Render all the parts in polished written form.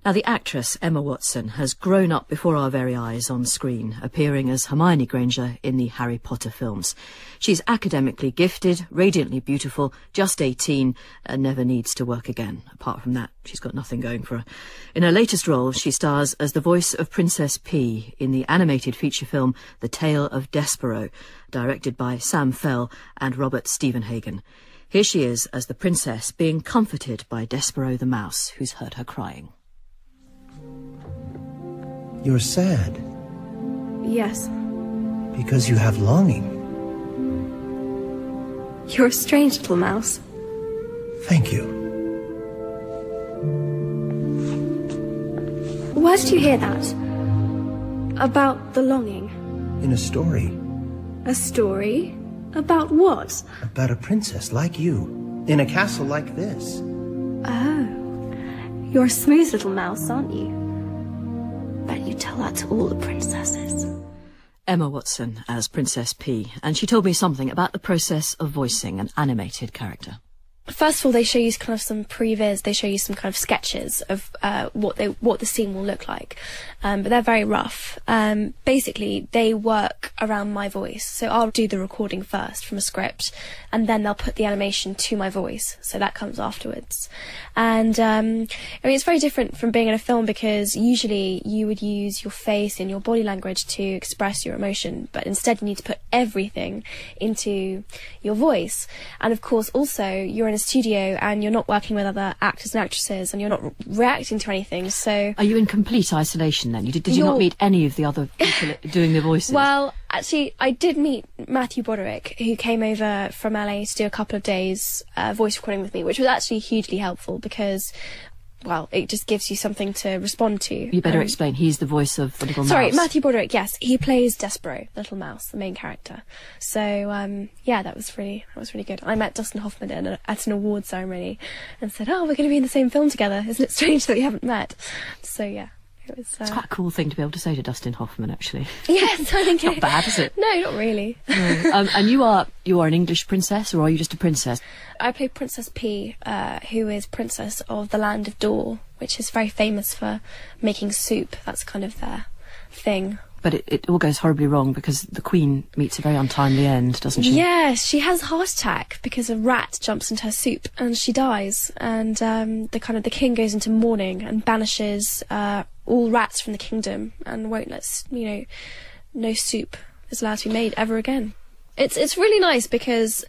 Now, the actress Emma Watson has grown up before our very eyes on screen, appearing as Hermione Granger in the Harry Potter films. She's academically gifted, radiantly beautiful, just 18, and never needs to work again. Apart from that, she's got nothing going for her. In her latest role, she stars as the voice of Princess P in the animated feature film The Tale of Despero, directed by Sam Fell and Robert Stephenhagen. Here she is as the princess being comforted by Despero the mouse, who's heard her crying. You're sad. Yes. Because you have longing. You're a strange little mouse. Thank you. Where did you hear that? About the longing? In a story. A story? About what? About a princess like you, in a castle like this. Oh. You're a smooth little mouse, aren't you? Bet you tell that to all the princesses. Emma Watson as Princess P, and she told me something about the process of voicing an animated character. First of all, they show you kind of some previs. They show you some kind of sketches of what the scene will look like, but they're very rough. Basically, they work around my voice. So I'll do the recording first from a script, and then they'll put the animation to my voice. So that comes afterwards. And I mean, it's very different from being in a film because usually you would use your face and your body language to express your emotion, but instead you need to put everything into your voice. And of course, also you're in a studio and you're not working with other actors and actresses and you're not reacting to anything, so... Are you in complete isolation then? Did you not meet any of the other people doing the voices? Well, actually, I did meet Matthew Broderick, who came over from LA to do a couple of days voice recording with me, which was actually hugely helpful because... well, it just gives you something to respond to. You better explain. He's the voice of the little mouse. Sorry, Matthew Broderick, yes. He plays Despero, the little mouse, the main character. So, yeah, that was really good. I met Dustin Hoffman at an award ceremony and said, oh, we're going to be in the same film together. Isn't it strange that we haven't met? So, yeah. It's quite a cool thing to be able to say to Dustin Hoffman, actually. Yes, I think not bad, is it? No, not really. No. And you are an English princess, or are you just a princess? I play Princess P, who is princess of the land of Dor, which is very famous for making soup. That's kind of their thing. But it all goes horribly wrong because the Queen meets a very untimely end, doesn't she? Yes, she has a heart attack because a rat jumps into her soup and she dies. And the king goes into mourning and banishes all rats from the kingdom and won't let no soup is allowed to be made ever again. It's really nice because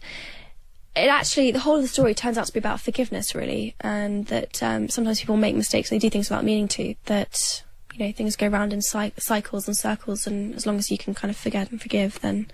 it actually, the whole of the story turns out to be about forgiveness, really, and that sometimes people make mistakes and they do things without meaning to. That things go round in cycles and circles, and as long as you can kind of forget and forgive, then,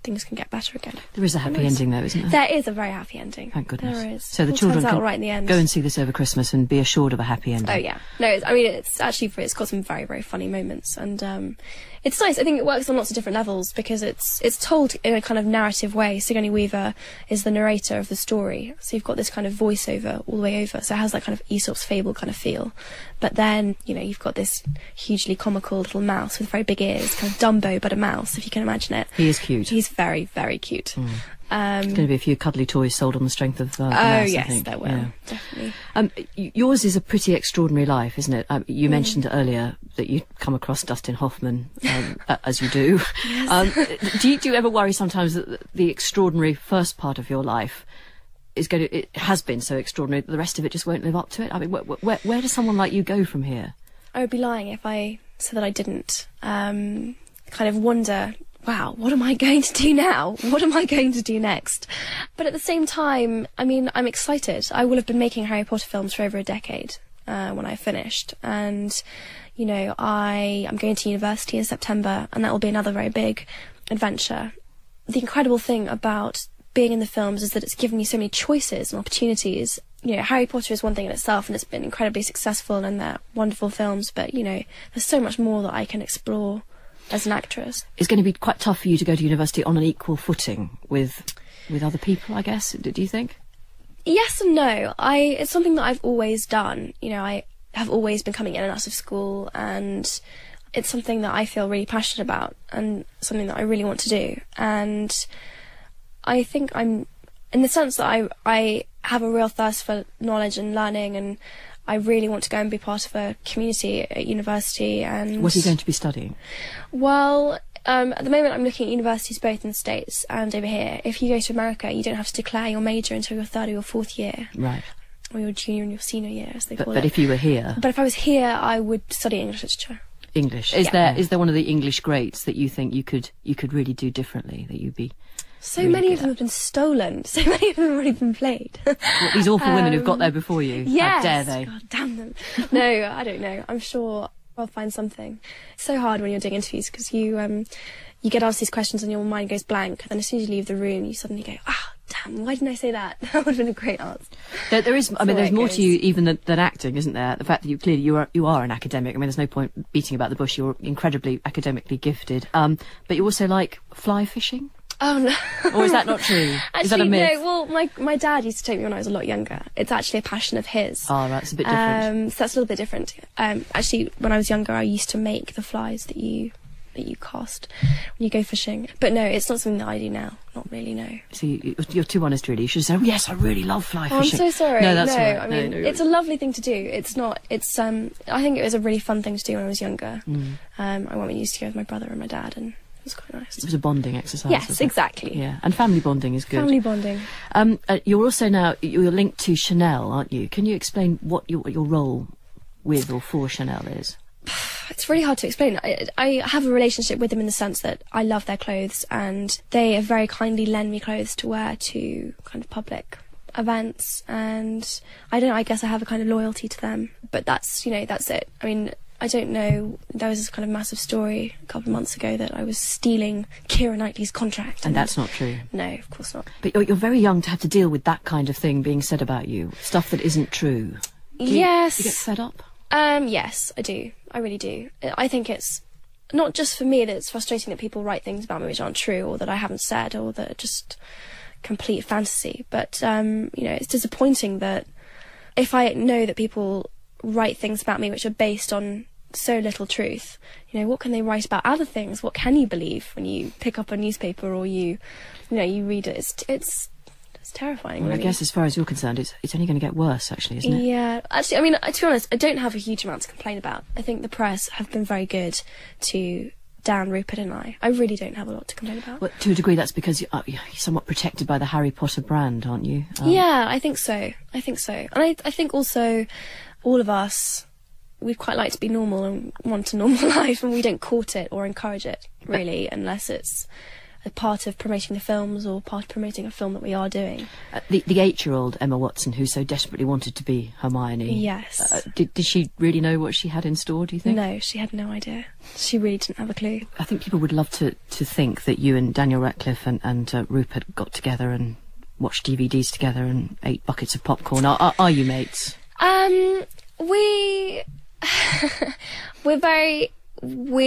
things can get better again. There is a happy ending, though, isn't there? There is a very happy ending. Thank goodness. There is. So the children turns out can right in the end. Go and see this over Christmas and be assured of a happy ending. Oh, yeah. No, it's actually, it's got some very, very funny moments, and it's nice. I think it works on lots of different levels because it's told in a kind of narrative way. Sigourney Weaver is the narrator of the story, so you've got this kind of voiceover all the way over, so it has that kind of Aesop's fable kind of feel. But then, you've got this hugely comical little mouse with very big ears, kind of Dumbo but a mouse, if you can imagine it. He is cute. He's very, very cute. There's going to be a few cuddly toys sold on the strength of the mouse, yes, I think. there will, yeah. Definitely. Yours is a pretty extraordinary life, isn't it? You mentioned earlier that you'd come across Dustin Hoffman, as you do. Yes. Do you ever worry sometimes that the extraordinary first part of your life it has been so extraordinary that the rest of it just won't live up to it? I mean, where does someone like you go from here? I would be lying if I said that I didn't. Kind of wonder, wow, what am I going to do now? What am I going to do next? But at the same time, I mean, I'm excited. I will have been making Harry Potter films for over a decade when I finished. And, I'm going to university in September, and that will be another very big adventure. The incredible thing about being in the films is that it's given me so many choices and opportunities. Harry Potter is one thing in itself, and it's been incredibly successful, and they're wonderful films, but, there's so much more that I can explore as an actress. It's going to be quite tough for you to go to university on an equal footing with other people, I guess. Do you think? Yes and no. It's something that I've always done. I have always been coming in and out of school, and it's something that I feel really passionate about and something that I really want to do. And I think I'm, in the sense that I have a real thirst for knowledge and learning, and I really want to go and be part of a community at university. And What are you going to be studying? Well, at the moment I'm looking at universities both in the States and over here. If you go to America, you don't have to declare your major until your third or your fourth year. Right. Or your junior and your senior year, as they call it. But if you were here... But if I was here, I would study English literature. English. Is there one of the English greats that you think you could really do differently, that you'd be... So really many good of them at? have been stolen. So many of them have already been played. What, these awful women who've got there before you? Yes. How dare they? God damn them. No, I don't know. I'm sure I'll find something. It's so hard when you're doing interviews because you get asked these questions and your mind goes blank. And then as soon as you leave the room, you suddenly go, damn, why didn't I say that? That would have been a great answer. There is, I mean, there's more goes. to you even than acting, isn't there? The fact that you are an academic. I mean, there's no point beating about the bush. You're incredibly academically gifted. But you also like fly fishing? Oh no. Or is that not true? Actually, is that a myth? no. Well, my dad used to take me when I was a lot younger. It's actually a passion of his. Oh, right, it's a bit different. So that's a little bit different. Actually, when I was younger, I used to make the flies that you cast when you go fishing. But no, it's not something that I do now. Not really, no. So you're too honest, really. You should say, oh, yes, I really love fly Oh, I'm fishing. so sorry. No, that's no, all right. I mean, it's a lovely thing to do. It's not. It's I think it was a really fun thing to do when I was younger. I went and used to go with my brother and my dad, and it was quite nice. It was a bonding exercise. Yes, wasn't it? exactly. Yeah, and family bonding is good. Family bonding. You're also now you're linked to Chanel, aren't you? Can you explain what your role with or for Chanel is? It's really hard to explain. I have a relationship with them in the sense that I love their clothes and they have very kindly lent me clothes to wear to kind of public events, and I guess I have a kind of loyalty to them, but that's it. I mean, I don't know, there was this kind of massive story a couple of months ago that I was stealing Keira Knightley's contract. And that's not true. No, of course not. But you're very young to have to deal with that kind of thing being said about you, stuff that isn't true. Yes. Do you get fed up? Yes, I do. I really do. I think it's not just for me that it's frustrating that people write things about me which aren't true, or that I haven't said, or that are just complete fantasy. But, it's disappointing that if I know that people write things about me which are based on so little truth, what can they write about other things? What can you believe when you pick up a newspaper or you read it? It's terrifying. Well, really. I guess as far as you're concerned, it's only going to get worse, actually, isn't it? Yeah. Actually, I mean, to be honest, I don't have a huge amount to complain about. I think the press have been very good to Dan, Rupert and I. I really don't have a lot to complain about. Well, to a degree, that's because you're somewhat protected by the Harry Potter brand, aren't you? Yeah, I think so. And I think also all of us, we'd quite like to be normal and want a normal life, and we don't court it or encourage it, really, unless it's a part of promoting the films or part of promoting a film that we are doing. The 8-year-old Emma Watson, who so desperately wanted to be Hermione. Yes. Did she really know what she had in store, do you think? No, she had no idea. She really didn't have a clue. I think people would love to think that you and Daniel Radcliffe and Rupert got together and watched DVDs together and ate buckets of popcorn. Are you mates? We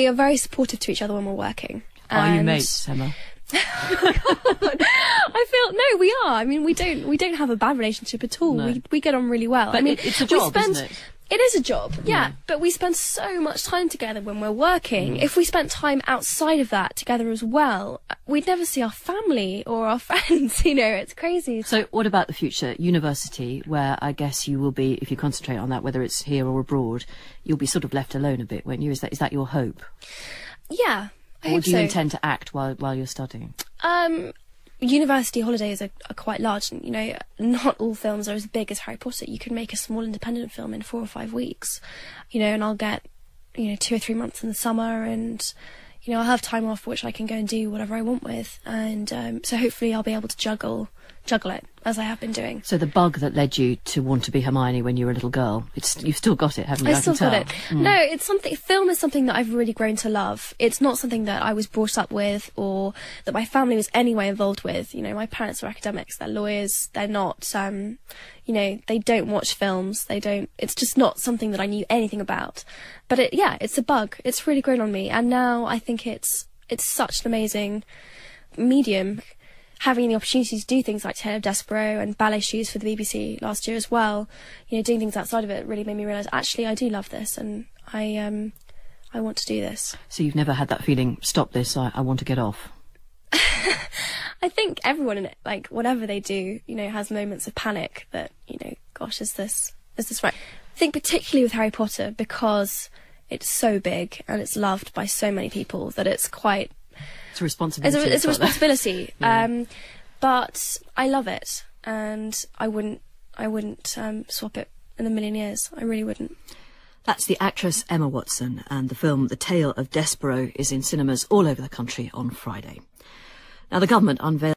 are very supportive to each other when we're working. Are you mates, Emma? I feel no, we are. I mean, we don't have a bad relationship at all. No. We get on really well. But I mean, it's a job, isn't it? It is a job, yeah. But we spend so much time together when we're working. If we spent time outside of that together as well, we'd never see our family or our friends. It's crazy. So what about the future? University, where I guess you will be, if you concentrate on that, whether it's here or abroad, you'll be sort of left alone a bit, won't you? Is that your hope? Yeah, I or hope do you so. intend to act while you're studying? University holidays are quite large, and not all films are as big as Harry Potter. You can make a small independent film in 4 or 5 weeks, and I'll get 2 or 3 months in the summer, and I'll have time off which I can go and do whatever I want with, and so hopefully I'll be able to juggle it as I have been doing. So the bug that led you to want to be Hermione when you were a little girl, you've still got it, haven't you? I still got it. Mm. No, it's something. Film is something that I've really grown to love. It's not something that I was brought up with, or that my family was anyway involved with. My parents are academics. They're lawyers. They're not. They don't watch films. They don't. It's just not something that I knew anything about. But it's a bug. It's really grown on me, and now I think it's such an amazing medium. Having the opportunity to do things like Tale of Despereaux and ballet shoes for the BBC last year as well, doing things outside of it really made me realise actually I do love this, and I want to do this. So you've never had that feeling, stop this, I want to get off? I think everyone in it, whatever they do, has moments of panic that, gosh, is this right? I think particularly with Harry Potter, because it's so big and it's loved by so many people, that it's quite... It's a responsibility. It's a responsibility. Yeah. But I love it, and I wouldn't swap it in a million years. I really wouldn't. That's the actress Emma Watson, and the film The Tale of Despereaux is in cinemas all over the country on Friday. Now, the government unveiled